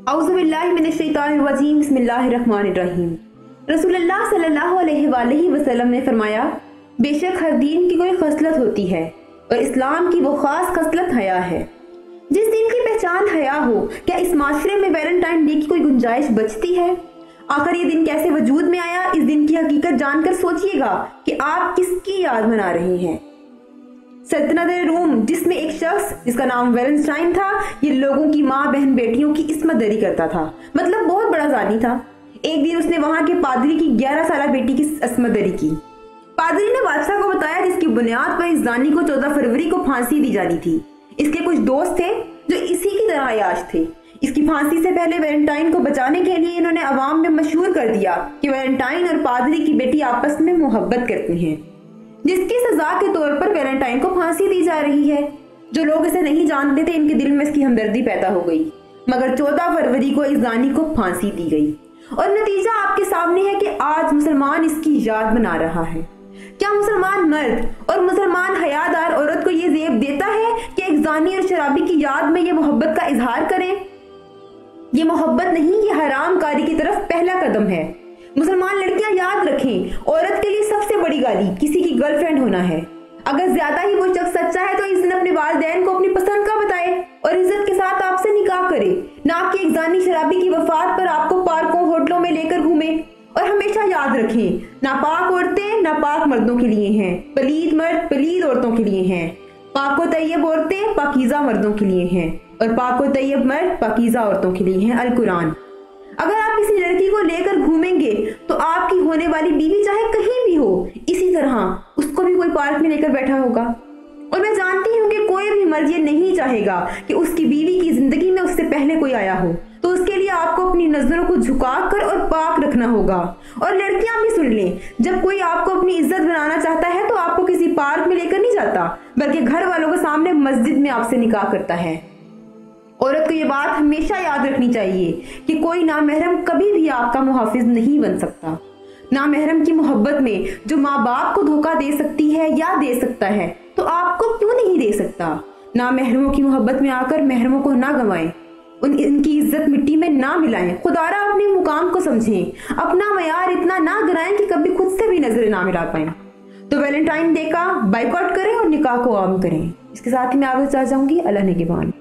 औज़ुबिल्लाहिमिनश्शैतानिर्रजीम बिस्मिल्लाहिर्रहमानिर्रहीम। रसूलुल्लाह सल्लल्लाहु अलैहि वसल्लम ने फरमाया, बेशक हर दीन की कोई खसलत होती है और इस्लाम की वो खास खसलत हया है। जिस दिन की पहचान हया हो, क्या इस माशरे में वैलेंटाइन डे की कोई गुंजाइश बचती है? आखिर ये दिन कैसे वजूद में आया, इस दिन की हकीकत जानकर सोचिएगा कि आप किसकी याद मना रहे हैं। सल्तनत रोम, जिसमें एक शख्स जिसका नाम वैलेंटाइन था, ये लोगों की माँ बहन बेटियों की इस्मत दरी करता था, मतलब बहुत बड़ा जानी था। एक दिन उसने वहां के पादरी की 11 साल बेटी की इस्मत दरी की। पादरी ने बादशाह को बताया, जिसकी बुनियाद पर इस जानी को 14 फरवरी को फांसी दी जानी थी। इसके कुछ दोस्त थे जो इसी की तरह अयाश थे। इसकी फांसी से पहले वैलेंटाइन को बचाने के लिए इन्होंने अवाम में मशहूर कर दिया कि वैलेंटाइन और पादरी की बेटी आपस में मोहब्बत करती हैं, जिसकी सजा के तौर पर वैलेंटाइन को फांसी दी जा रही है। जो लोग इसे नहीं जानते थे, इनके दिल में इसकी हमदर्दी पैदा हो गई, मगर 14 फरवरी को इस जानी को फांसी दी गई और नतीजा आपके सामने है कि आज मुसलमान इसकी याद मना रहा है। क्या मुसलमान मर्द और मुसलमान हयादार औरत को ये ज़ेब देता है कि एक जानी और शराबी की याद में ये मोहब्बत का इजहार करें? ये मोहब्बत नहीं, ये हराम कारी की तरफ पहला कदम है। मुसलमान लड़कियां याद रखें, औरत के लिए सबसे बड़ी गाली किसी की गर्लफ्रेंड होना है। अगर ज्यादा ही वो शख्स सच्चा है तो इस दिन अपने वालिदैन को अपनी पसंद का बताए और इज्जत के साथ आपसे निकाह करे, ना कि एक जानी शराबी की वफात पर आपको पार्कों होटलों में लेकर घूमे। और हमेशा याद रखें, नापाक औरतें नापाक मर्दों के लिए हैं, पलीद मर्द पलीद औरतों के लिए हैं, पाको तैयब औरतें पाकीज़ा मर्दों के लिए हैं और पाको तैयब मर्द पाकीज़ा औरतों के लिए हैं। अल कुरान। अगर आप किसी लड़की को लेकर घूमेंगे तो आपकी होने वाली बीवी चाहे कहीं भी हो, इसी तरह उसको भी कोई पार्क में लेकर बैठा होगा। और मैं जानती हूँ कि कोई भी मर्द ये नहीं चाहेगा कि उसकी बीवी की जिंदगी में उससे पहले कोई आया हो, तो उसके लिए आपको अपनी नजरों को झुकाकर और पाक रखना होगा। और लड़कियां भी सुन लें, जब कोई आपको अपनी इज्जत बनाना चाहता है तो आपको किसी पार्क में लेकर नहीं जाता, बल्कि घर वालों के सामने मस्जिद में आपसे निकाह करता है। औरत को ये बात हमेशा याद रखनी चाहिए कि कोई नामहरम कभी भी आपका मुहाफिज नहीं बन सकता। नामहरम की मोहब्बत में जो माँ बाप को धोखा दे सकती है या दे सकता है, तो आपको क्यों नहीं दे सकता? नामहरमों की मोहब्बत में आकर महरमों को ना गंवाएं, इनकी इज्जत मिट्टी में ना मिलाएं। खुदारा अपने मुकाम को समझें, अपना मयार इतना ना गिराएं कि कभी खुद से भी नजर ना मिला पाए। तो वैलेंटाइन डे का बाइकआउट करें और निकाह को आम करें। इसके साथ ही मैं आगे चल जाऊंगी। अल्लाह निगहबान।